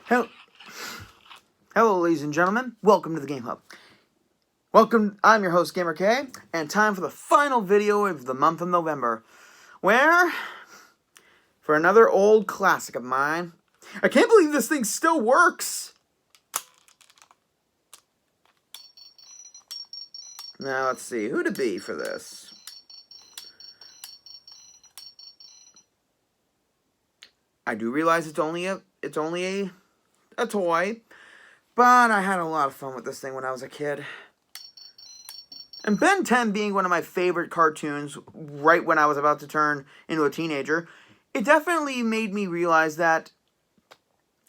Hello, ladies and gentlemen. Welcome to the Game Hub. I'm your host, Gamer K, and time for the final video of the month of November, where, for another old classic of mine, I can't believe this thing still works! Now, let's see, who to be for this? I do realize it's only a toy, but I had a lot of fun with this thing when I was a kid. And Ben 10 being one of my favorite cartoons right when I was about to turn into a teenager, it definitely made me realize that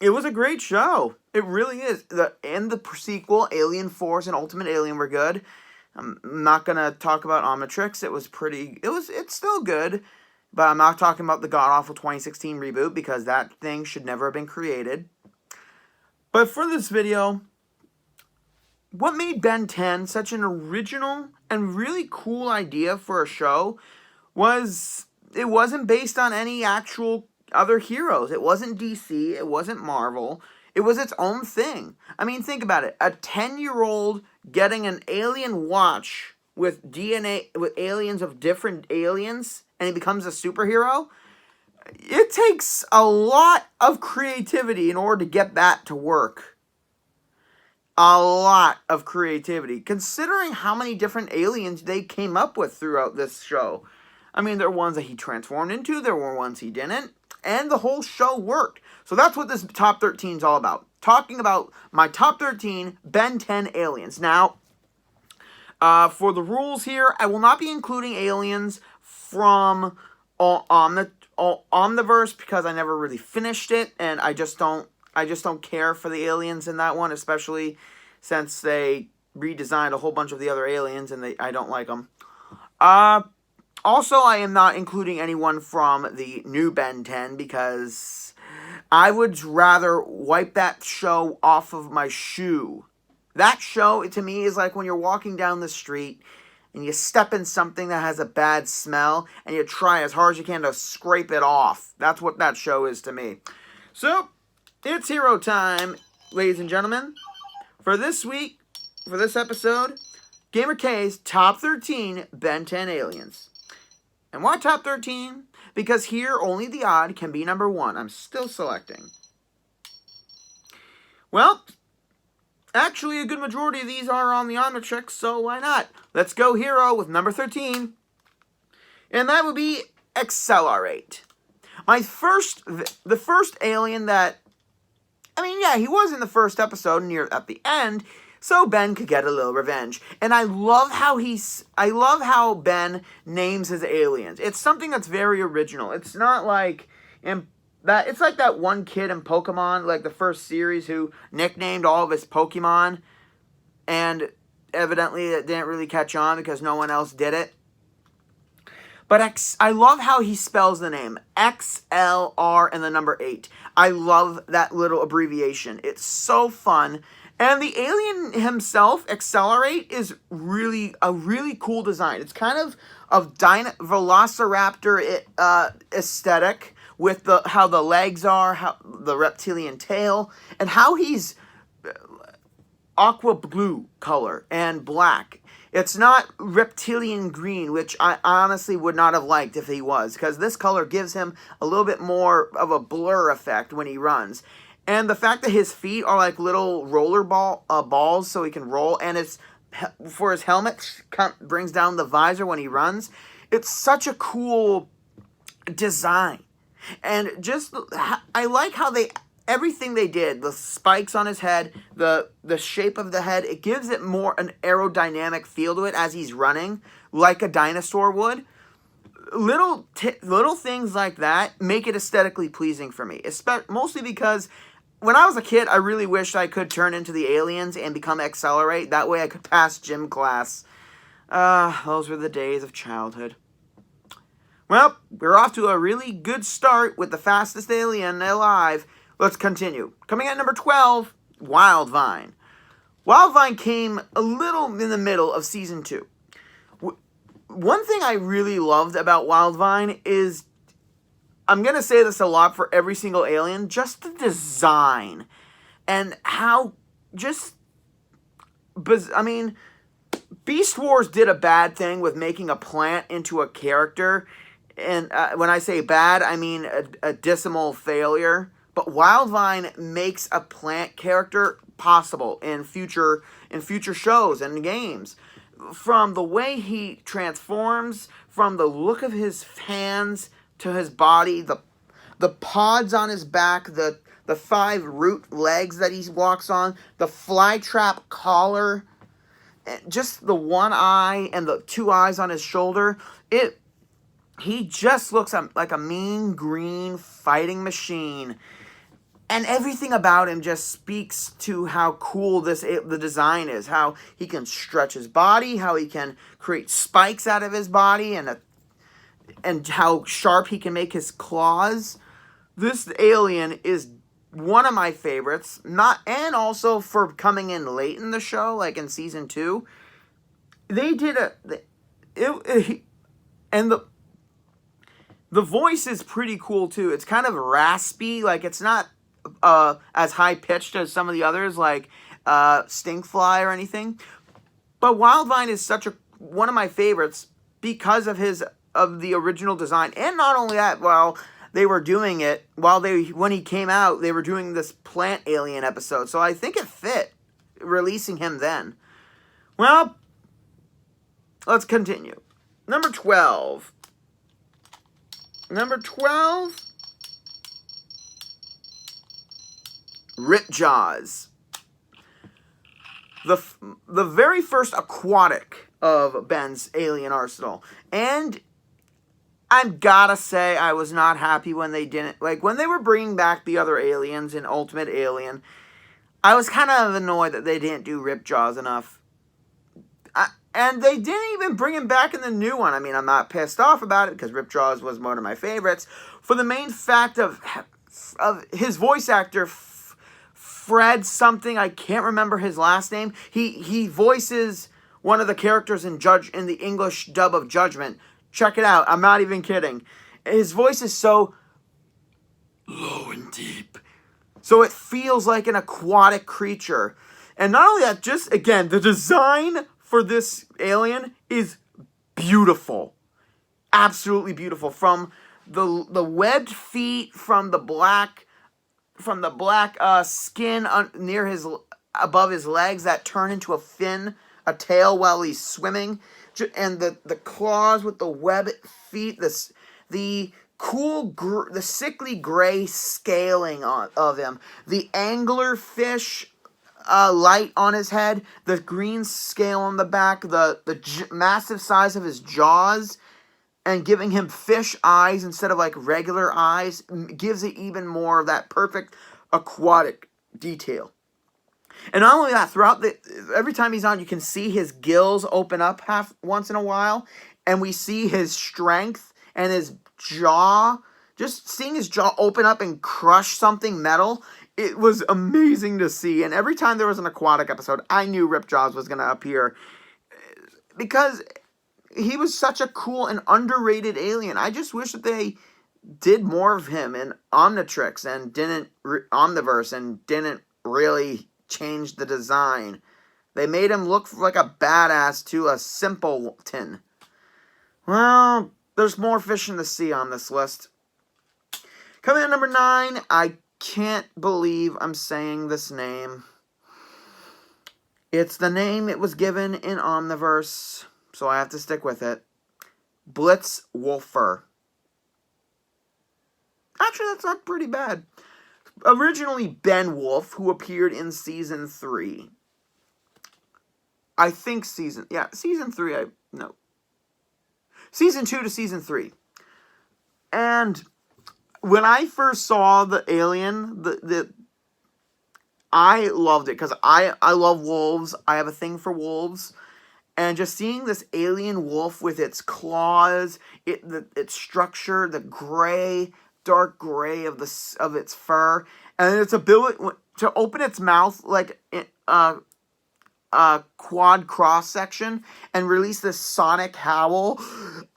it was a great show. It really is. The sequel, Alien Force and Ultimate Alien, were good. I'm not going to talk about Omnitrix. It's still good. But I'm not talking about the god-awful 2016 reboot because that thing should never have been created. But for this video, what made Ben 10 such an original and really cool idea for a show was it wasn't based on any actual other heroes. It wasn't DC. It wasn't Marvel. It was its own thing. I mean, think about it. A 10-year-old getting an alien watch with DNA, with aliens of different aliens, and he becomes a superhero. It takes a lot of creativity in order to get that to work. A lot of creativity, considering how many different aliens they came up with throughout this show. I mean, there were ones that he transformed into, there were ones he didn't, and the whole show worked. So that's what this top 13 is all about. Talking about my top 13 Ben 10 aliens. Now, for the rules here, I will not be including aliens from Omniverse because I never really finished it, and I just don't care for the aliens in that one, especially since they redesigned a whole bunch of the other aliens and I don't like them. Also, I am not including anyone from the new Ben 10 because I would rather wipe that show off of my shoe. That show, to me, is like when you're walking down the street and you step in something that has a bad smell, and you try as hard as you can to scrape it off. That's what that show is to me. So, it's hero time, ladies and gentlemen. For this week, for this episode, Gamer K's Top 13 Ben 10 Aliens. And why Top 13? Because here, only the odd can be number 1. I'm still selecting. Well, actually, a good majority of these are on the Omnitrix, so why not? Let's go hero with number 13. And that would be XIII. The first alien that, I mean, yeah, he was in the first episode near at the end, so Ben could get a little revenge. And I love how Ben names his aliens. It's something that's very original. It's not like it's like that one kid in Pokemon, like the first series, who nicknamed all of his Pokemon, and evidently it didn't really catch on because no one else did it. But I love how he spells the name. XLR and the number 8. I love that little abbreviation. It's so fun. And the alien himself, XIII, is a really cool design. It's kind of Velociraptor aesthetic, with how the legs are, how the reptilian tail, and how he's aqua blue color and black. It's not reptilian green, which I honestly would not have liked if he was, because this color gives him a little bit more of a blur effect when he runs. And the fact that his feet are like little roller balls so he can roll, and for his helmet brings down the visor when he runs. It's such a cool design. And just, I like how everything they did, the spikes on his head, the shape of the head, it gives it more an aerodynamic feel to it as he's running, like a dinosaur would. Little things like that make it aesthetically pleasing for me, mostly because when I was a kid, I really wished I could turn into the aliens and become XIII. That way I could pass gym class. Those were the days of childhood. Well, we're off to a really good start with the fastest alien alive. Let's continue. Coming at number 12, Wildvine. Wildvine came a little in the middle of Season 2. One thing I really loved about Wildvine is I'm going to say this a lot for every single alien, just the design. and how just, I mean, Beast Wars did a bad thing with making a plant into a character, and when I say bad, I mean a dismal failure. But Wildvine makes a plant character possible in future shows and games. From the way he transforms, from the look of his hands to his body, the pods on his back, the 5 root legs that he walks on, the flytrap collar, just the one eye and the 2 eyes on his shoulder. He just looks like a mean green fighting machine. And everything about him just speaks to how cool the design is. How he can stretch his body, how he can create spikes out of his body, and how sharp he can make his claws. This alien is one of my favorites. And also for coming in late in the show, like in season 2, they did and the voice is pretty cool too. It's kind of raspy, like it's not as high pitched as some of the others, like Stinkfly or anything. But Wildvine is one of my favorites because of the original design, and not only that, they were doing it when he came out, they were doing this plant alien episode, so I think it fit releasing him then. Well, let's continue. Number 12. Ripjaws. The very first aquatic of Ben's alien arsenal. And I've gotta say, I was not happy when they didn't, when they were bringing back the other aliens in Ultimate Alien, I was kind of annoyed that they didn't do Ripjaws enough. And they didn't even bring him back in the new one. I mean, I'm not pissed off about it because Ripjaws was one of my favorites. For the main fact of his voice actor, Fred something, I can't remember his last name. He voices one of the characters in the English dub of Judgment. Check it out. I'm not even kidding. His voice is so low and deep. So it feels like an aquatic creature. And not only that, just, again, the design for this alien is beautiful. Absolutely beautiful. From the webbed feet, from the black skin above his legs that turn into a fin, a tail while he's swimming, and the claws with the webbed feet, the sickly gray scaling of him, the anglerfish light on his head, the green scale on the back, the massive size of his jaws, and giving him fish eyes instead of regular eyes gives it even more of that perfect aquatic detail. And not only that, every time he's on, you can see his gills open up once in a while, and we see his strength and his jaw. Just seeing his jaw open up and crush something metal, it was amazing to see. And every time there was an aquatic episode, I knew Ripjaws was going to appear because he was such a cool and underrated alien. I just wish that they did more of him in Omnitrix and Omniverse and didn't really change the design. They made him look like a badass to a simpleton. Well, there's more fish in the sea on this list. Coming at number 9, I can't believe I'm saying this name. It's the name it was given in Omniverse, so I have to stick with it. Blitzwolfer. Actually, that's not pretty bad. Originally Ben Wolf, who appeared in Season 3. I think Season 3, Season 2 to Season 3. And when I first saw the alien, I loved it because I love wolves. I have a thing for wolves. And just seeing this alien wolf with its claws, its structure, the dark gray of its fur, and its ability to open its mouth like a quad cross section and release this sonic howl,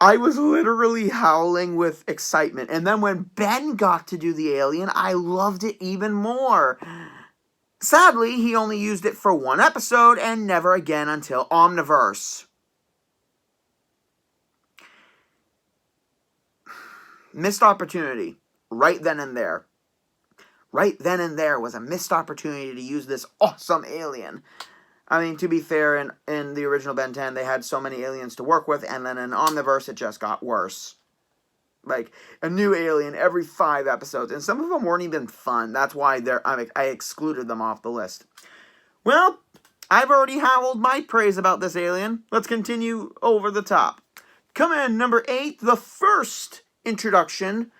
I was literally howling with excitement. And then when Ben got to do the alien, I loved it even more. Sadly, he only used it for one episode and never again until Omniverse. Missed opportunity right then and there. Right then and there was a missed opportunity to use this awesome alien. I mean, to be fair, in the original Ben 10, they had so many aliens to work with, and then in Omniverse, it just got worse. Like, a new alien every 5 episodes, and some of them weren't even fun. That's why I excluded them off the list. Well, I've already howled my praise about this alien. Let's continue over the top. Come in, number 8, the first introduction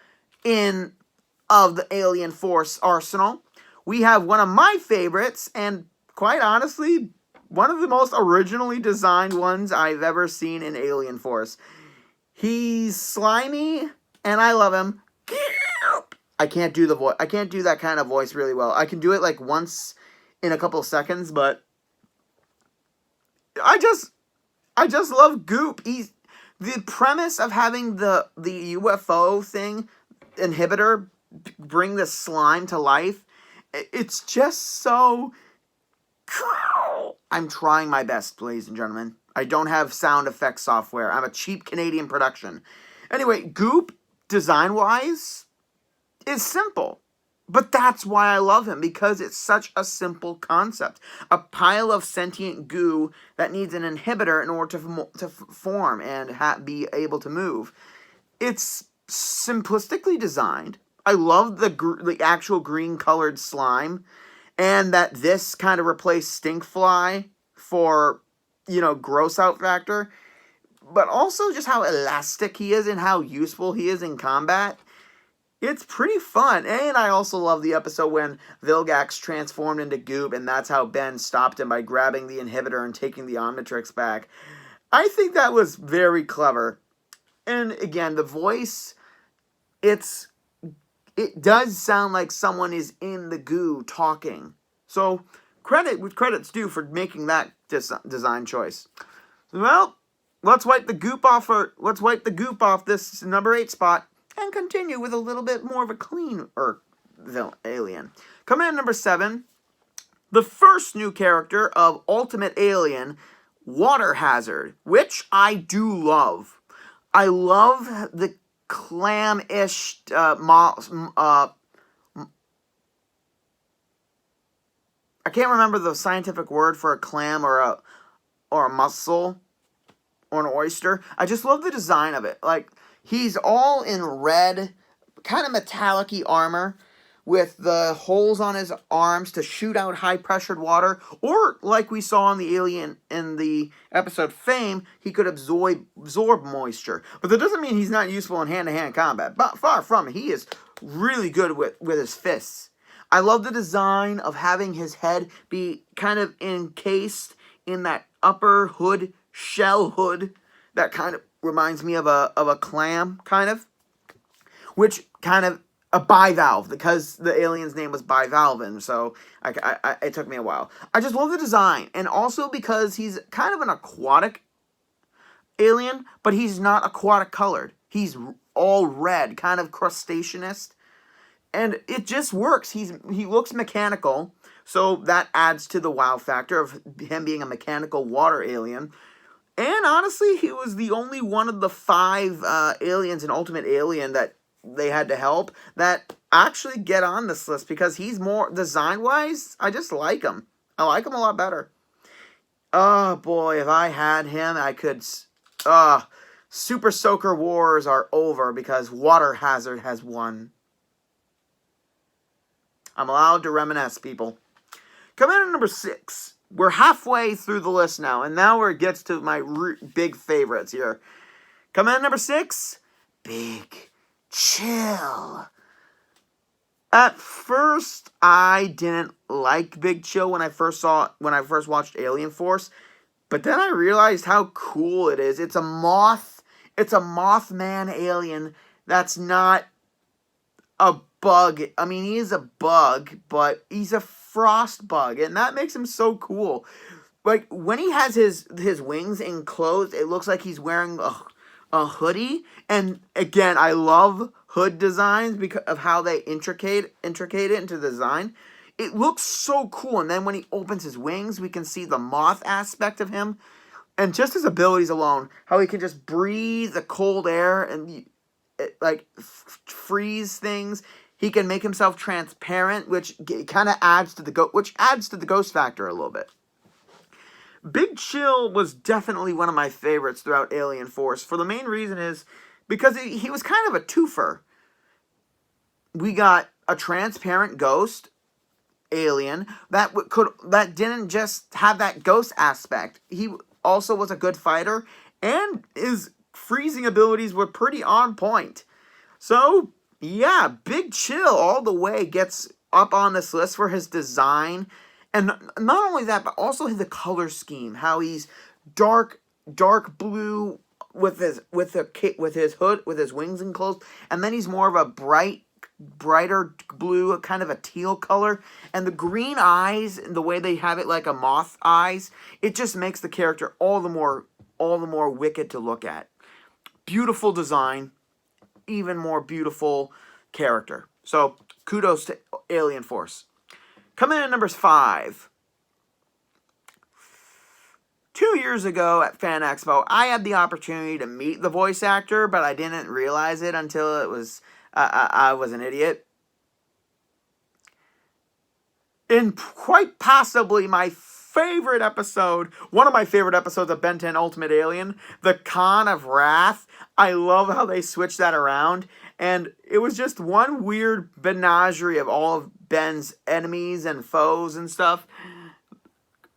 of the Alien Force arsenal. We have one of my favorites, and quite honestly, one of the most originally designed ones I've ever seen in Alien Force. He's slimy, and I love him. I can't do the voice. I can't do that kind of voice really well. I can do it like once in a couple of seconds, but I just love Goop. The premise of having the UFO thing inhibitor bring the slime to life, it's just so... I'm trying my best, ladies and gentlemen. I don't have sound effects software. I'm a cheap Canadian production. Anyway, Goop, design-wise, is simple. But that's why I love him, because it's such a simple concept. A pile of sentient goo that needs an inhibitor in order to form and be able to move. It's simplistically designed. I love the actual green-colored slime, and that this kind of replaced Stinkfly for, gross-out factor. But also just how elastic he is and how useful he is in combat. It's pretty fun. And I also love the episode when Vilgax transformed into Goop, and that's how Ben stopped him by grabbing the inhibitor and taking the Omnitrix back. I think that was very clever. And again, the voice, it does sound like someone is in the goo talking. So, credit's due for making that design choice. Well, let's wipe the goop off this number 8 spot and continue with a little bit more of a cleaner alien. Coming in number 7, the first new character of Ultimate Alien, Water Hazard, which I do love. I love the clam-ish I can't remember the scientific word for a clam or a mussel or an oyster. I just love the design of it. Like, he's all in red, kind of metallic-y armor with the holes on his arms to shoot out high-pressured water. Or, like we saw on the alien in the episode Fame, he could absorb moisture. But that doesn't mean he's not useful in hand-to-hand combat. But far from it. He is really good with his fists. I love the design of having his head be kind of encased in that upper hood, shell hood, that kind of reminds me of a clam, kind of. Which kind of a bivalve, because the alien's name was Bivalvin, so it took me a while. I just love the design, and also because he's kind of an aquatic alien, but he's not aquatic colored. He's all red, kind of crustaceanist. And it just works. He looks mechanical, so that adds to the wow factor of him being a mechanical water alien. And honestly, he was the only one of the 5 aliens in Ultimate Alien that they had to help that actually get on this list, because he's more, design-wise, I just like him. I like him a lot better. Oh boy, if I had him, I could... Super Soaker Wars are over because Water Hazard has won. I'm allowed to reminisce, people. Coming in at number 6. We're halfway through the list now, and now where it gets to my big favorites here. Coming in at number 6. Big Chill. At first, I didn't like Big Chill when I first watched Alien Force, but then I realized how cool it is. It's a Mothman alien that's not a bug. I mean, he is a bug, but he's a frost bug, and that makes him so cool. Like, when he has his wings enclosed, it looks like he's wearing a hoodie. And again, I love hood designs because of how they intricate it into design. it looks so cool. And then when he opens his wings, we can see the moth aspect of him. And just his abilities alone, how he can just breathe the cold air and like freeze things. He can make himself transparent, which kind of adds to the ghost factor a little bit. Big Chill was definitely one of my favorites throughout Alien Force. For the main reason is because he was kind of a twofer. We got a transparent ghost alien that didn't just have that ghost aspect. He also was a good fighter, and his freezing abilities were pretty on point. So, yeah, Big Chill all the way gets up on this list for his design. And not only that, but also the color scheme. How he's dark blue with his hood, with his wings enclosed, and then he's more of a brighter blue, kind of a teal color, and the green eyes, and the way they have it like a moth eyes, it just makes the character all the more wicked to look at. Beautiful design, even more beautiful character. So kudos to Alien Force. Coming in at number 5. 2 years ago at Fan Expo, I had the opportunity to meet the voice actor, but I didn't realize it until it was I was an idiot. In quite possibly my favorite episode, one of my favorite episodes of Ben 10 Ultimate Alien, the Con of Wrath. I love how they switched that around. And it was just one weird menagerie of all of Ben's enemies and foes and stuff.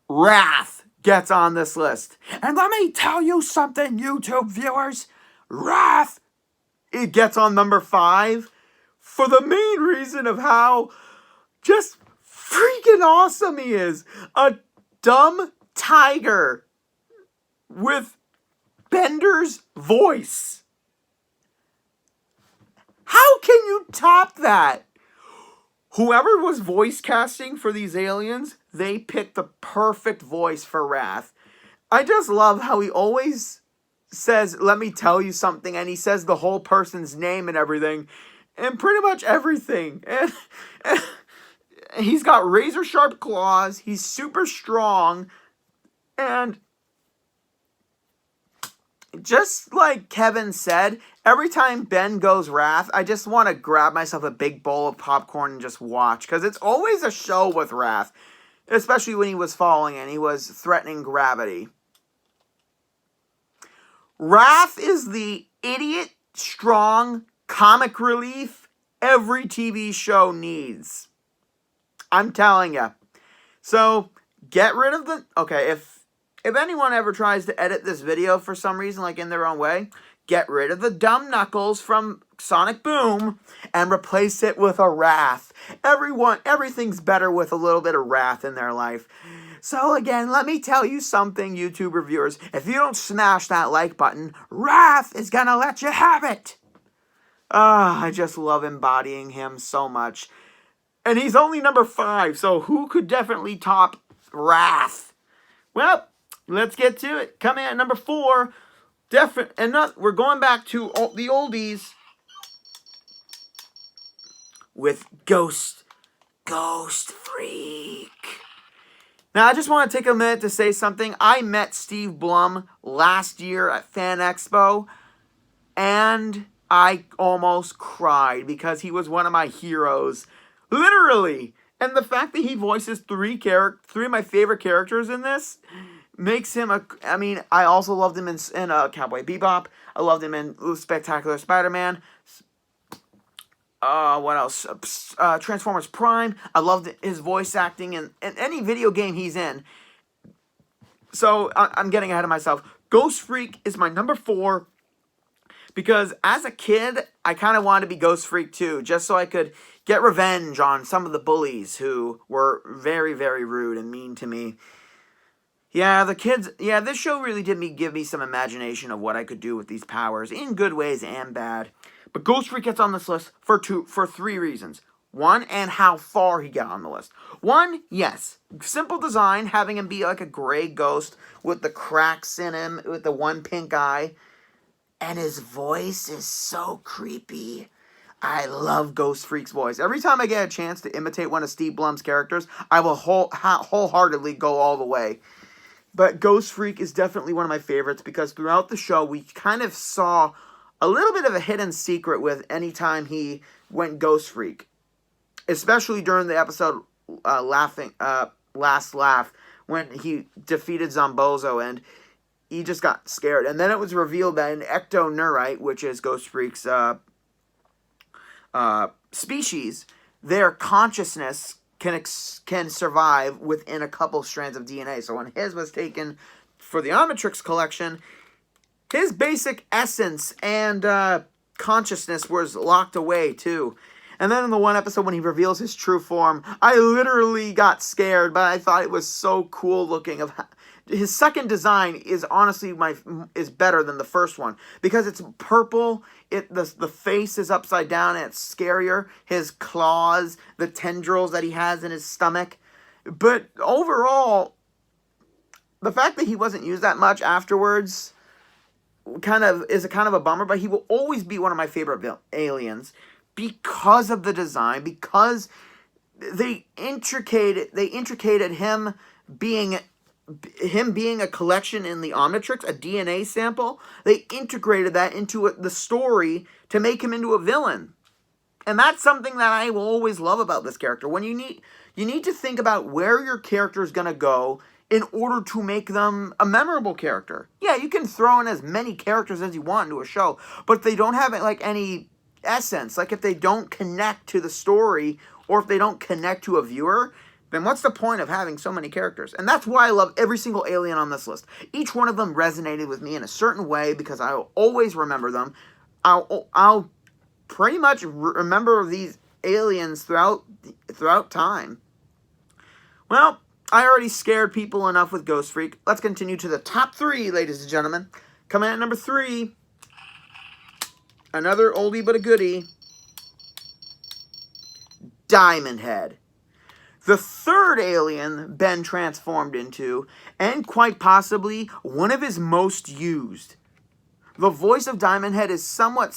Wrath gets on this list. And let me tell you something, YouTube viewers. Wrath, it gets on number 5 for the main reason of how just freaking awesome he is. A dumb tiger with Bender's voice. How can you top that? Whoever was voice casting for these aliens, they picked the perfect voice for Wrath. I just love how he always says, let me tell you something, and he says the whole person's name and everything, and pretty much everything. And he's got razor sharp claws, he's super strong, and just like Kevin said, every time Ben goes Wrath, I just want to grab myself a big bowl of popcorn and just watch. Because it's always a show with Wrath. Especially when he was falling and he was threatening gravity. Wrath is the idiot, strong, comic relief every TV show needs. I'm telling you. So, get rid of the... Okay, if anyone ever tries to edit this video for some reason, like in their own way, get rid of the dumb Knuckles from Sonic Boom and replace it with a Wrath. Everything's better with a little bit of Wrath in their life. So again, let me tell you something, YouTube reviewers. If you don't smash that like button, Wrath is gonna let you have it. I just love embodying him so much. And he's only number 5, so who could definitely top Wrath? Well, let's get to it. Coming at number 4, we're going back to the oldies with Ghost Freak. Now, I just want to take a minute to say something. I met Steve Blum last year at Fan Expo, and I almost cried because he was one of my heroes. Literally. And the fact that he voices 3 of my favorite characters in this makes him I also loved him in Cowboy Bebop. I loved him in Spectacular Spider-Man. What else? Transformers Prime. I loved his voice acting in any video game he's in. So, I'm getting ahead of myself. Ghost Freak is my number 4. Because as a kid, I kind of wanted to be Ghost Freak too. Just so I could get revenge on some of the bullies who were very, very rude and mean to me. Yeah, this show really did give me some imagination of what I could do with these powers, in good ways and bad. But Ghost Freak gets on this list for 3 reasons. 1, and how far he got on the list. 1, yes, simple design, having him be like a gray ghost with the cracks in him, with the one pink eye. And his voice is so creepy. I love Ghost Freak's voice. Every time I get a chance to imitate one of Steve Blum's characters, I will wholeheartedly go all the way. But Ghost Freak is definitely one of my favorites because throughout the show, we kind of saw a little bit of a hidden secret with any time he went Ghost Freak. Especially during the episode Last Laugh, when he defeated Zombozo and he just got scared. And then it was revealed that an ectoneurite, which is Ghost Freak's species, their consciousness can survive within a couple strands of DNA. So when his was taken for the Omnitrix collection, his basic essence and consciousness was locked away too. And then in the one episode when he reveals his true form, I literally got scared, but I thought it was so cool looking. His second design is honestly is better than the first one because it's purple. The face is upside down and it's scarier. His claws, the tendrils that he has in his stomach. But overall, the fact that he wasn't used that much afterwards is kind of a bummer. But he will always be one of my favorite aliens because of the design. Because they intricated him being a collection in the Omnitrix, a DNA sample. They integrated that into the story to make him into a villain. And that's something that I will always love about this character. When you need to think about where your character is going to go in order to make them a memorable character. Yeah, you can throw in as many characters as you want into a show, but if they don't have any essence, like if they don't connect to the story or if they don't connect to a viewer, then what's the point of having so many characters? And that's why I love every single alien on this list. Each one of them resonated with me in a certain way because I will always remember them. I'll pretty much remember these aliens throughout time. Well, I already scared people enough with Ghost Freak. Let's continue to the top 3, ladies and gentlemen. Coming in at number 3, another oldie but a goodie, Diamond Head. The third alien Ben transformed into, and quite possibly one of his most used. The voice of Diamond Head is simple,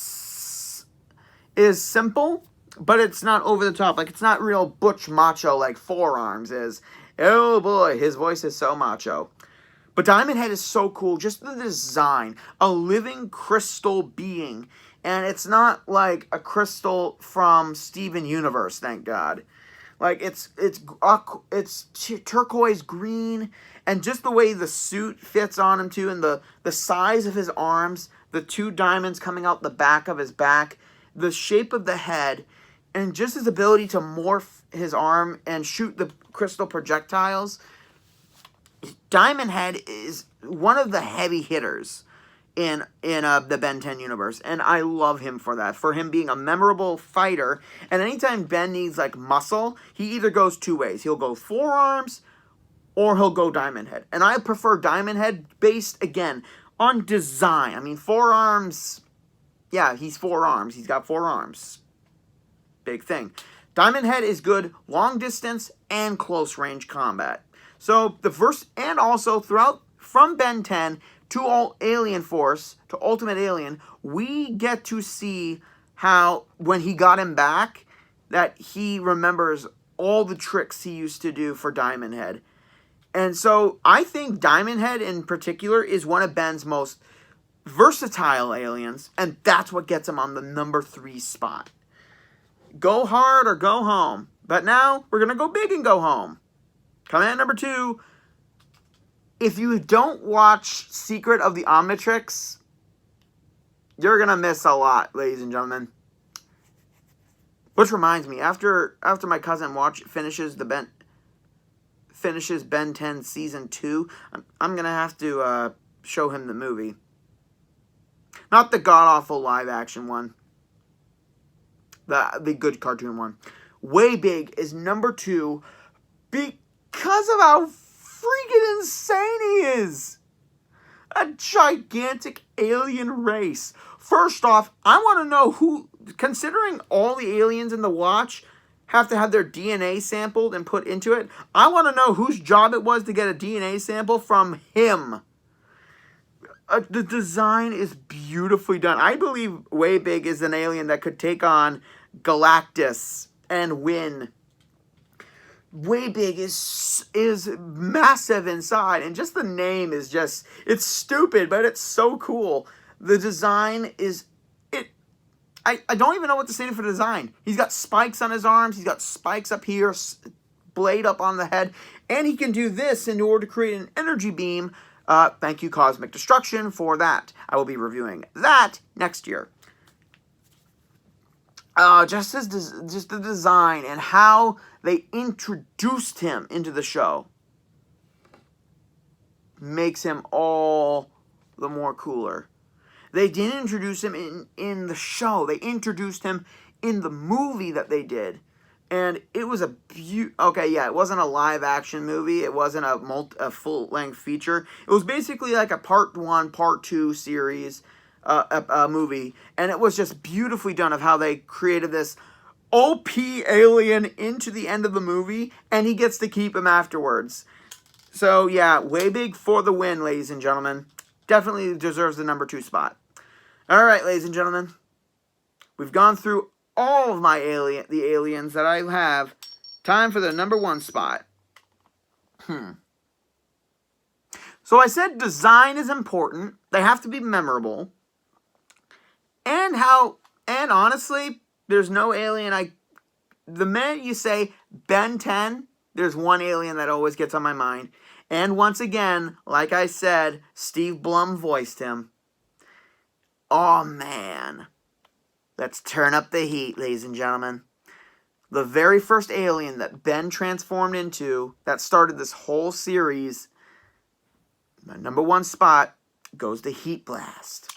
but it's not over the top. Like, it's not real butch macho like Four Arms is. Oh boy, his voice is so macho. But Diamond Head is so cool. Just the design. A living crystal being. And it's not like a crystal from Steven Universe, thank God. Like, it's turquoise green, and just the way the suit fits on him, too, and the size of his arms, the 2 diamonds coming out the back of his back, the shape of the head, and just his ability to morph his arm and shoot the crystal projectiles. Diamond Head is one of the heavy hitters in the Ben 10 universe, and I love him for that, for him being a memorable fighter. And anytime Ben needs like muscle, he either goes 2 ways. He'll go Four Arms or he'll go Diamond Head, and I prefer Diamond Head based again on design. I mean, Four Arms, yeah, he's 4 arms. He's got 4 arms. Big thing. Diamond Head is good long distance and close range combat. So the first, and also throughout from Ben 10 to all Alien Force, to Ultimate Alien, we get to see how, when he got him back, that he remembers all the tricks he used to do for Diamond Head. And so I think Diamond Head in particular is one of Ben's most versatile aliens, and that's what gets him on the number 3 spot. Go hard or go home. But now we're going to go big and go home. Coming in at number 2, if you don't watch Secret of the Omnitrix, you're going to miss a lot, ladies and gentlemen. Which reminds me, after my cousin finishes Ben 10 Season 2, I'm going to have to show him the movie. Not the god-awful live-action one. The good cartoon one. Way Big is number 2 because of how freaking insane he is. A gigantic alien race. First off, I want to know who, considering all the aliens in the Watch have to have their DNA sampled and put into it, I want to know whose job it was to get a DNA sample from him. The design is beautifully done. I believe Way Big is an alien that could take on Galactus, and Wynn. Way Big is massive inside, and just the name is just, it's stupid, but it's so cool. The design is, I don't even know what to say for the design. He's got spikes on his arms, he's got spikes up here, blade up on the head, and he can do this in order to create an energy beam. Thank you, Cosmic Destruction, for that. I will be reviewing that next year. Just the design and how they introduced him into the show makes him all the more cooler. They didn't introduce him in the show. They introduced him in the movie that they did. And it was okay, yeah, it wasn't a live-action movie. It wasn't a full-length feature. It was basically like a Part 1, Part 2 series, a movie. And it was just beautifully done of how they created this OP alien into the end of the movie, and he gets to keep him afterwards. So, yeah, Way Big for the win, ladies and gentlemen. Definitely deserves the number 2 spot. All right, ladies and gentlemen. We've gone through all of my the aliens that I have. Time for the number 1 spot. So I said design is important. They have to be memorable. And honestly, there's no alien the minute you say Ben 10, there's one alien that always gets on my mind. And once again, like I said, Steve Blum voiced him. Oh, man. Let's turn up the heat, ladies and gentlemen. The very first alien that Ben transformed into, that started this whole series, my number 1 spot goes to Heat Blast.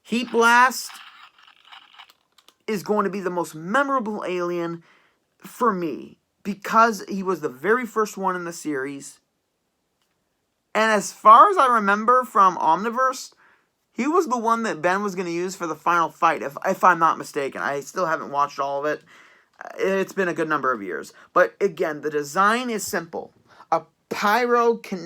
Heat Blast is going to be the most memorable alien for me because he was the very first one in the series. And as far as I remember from Omniverse, he was the one that Ben was going to use for the final fight, if I'm not mistaken. I still haven't watched all of it. It's been a good number of years. But again, the design is simple. A pyrokinetic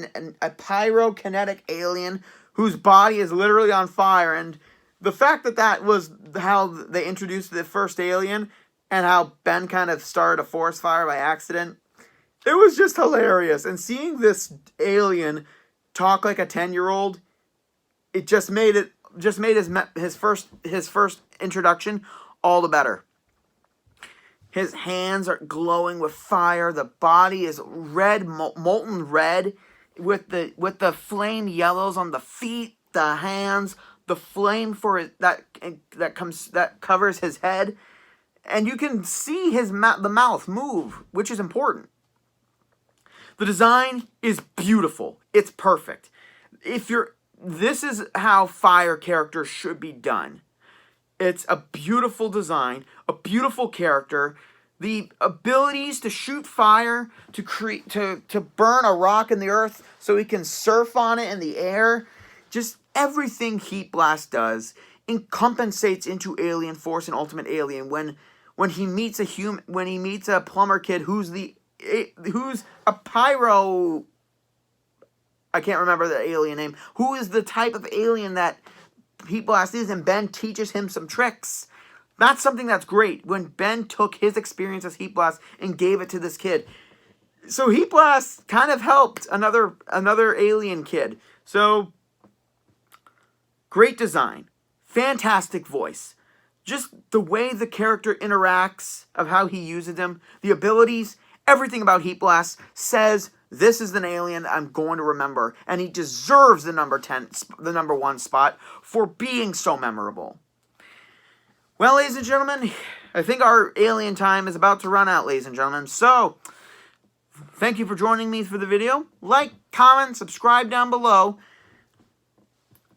alien whose body is literally on fire. And the fact that was how they introduced the first alien and how Ben kind of started a forest fire by accident, it was just hilarious. And seeing this alien talk like a 10-year-old, it just made his first introduction all the better. His hands are glowing with fire. The body is red, molten red, with the flame yellows on the feet, the hands, the flame for it that covers his head, and you can see the mouth move, which is important. The design is beautiful. It's perfect. This is how fire characters should be done. It's a beautiful design, a beautiful character. The abilities to shoot fire, to burn a rock in the earth so he can surf on it in the air. Just everything Heat Blast does compensates into Alien Force and Ultimate Alien. When he meets a plumber kid who's a pyro, I can't remember the alien name, who is the type of alien that Heat Blast is, and Ben teaches him some tricks. That's something that's great, when Ben took his experience as Heat Blast and gave it to this kid. So Heat Blast kind of helped another alien kid. So, great design. Fantastic voice. Just the way the character interacts, of how he uses them, the abilities, everything about Heat Blast says, this is an alien I'm going to remember, and he deserves the number 1 spot for being so memorable. Well, ladies and gentlemen, I think our alien time is about to run out, ladies and gentlemen. So, thank you for joining me for the video. Like, comment, subscribe down below.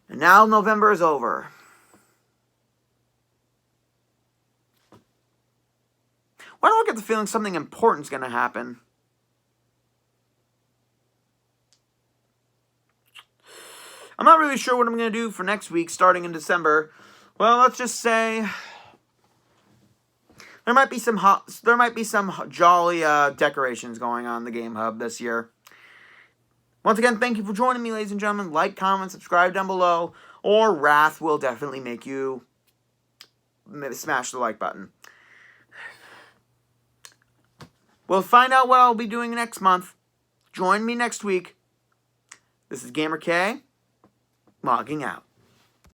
And now November is over. Why do I get the feeling something important's going to happen? I'm not really sure what I'm going to do for next week, starting in December. Well, let's just say there might be some jolly decorations going on in the Game Hub this year. Once again, thank you for joining me, ladies and gentlemen. Like, comment, subscribe down below, or Wrath will definitely make you smash the like button. We'll find out what I'll be doing next month. Join me next week. This is Gamer K, logging out.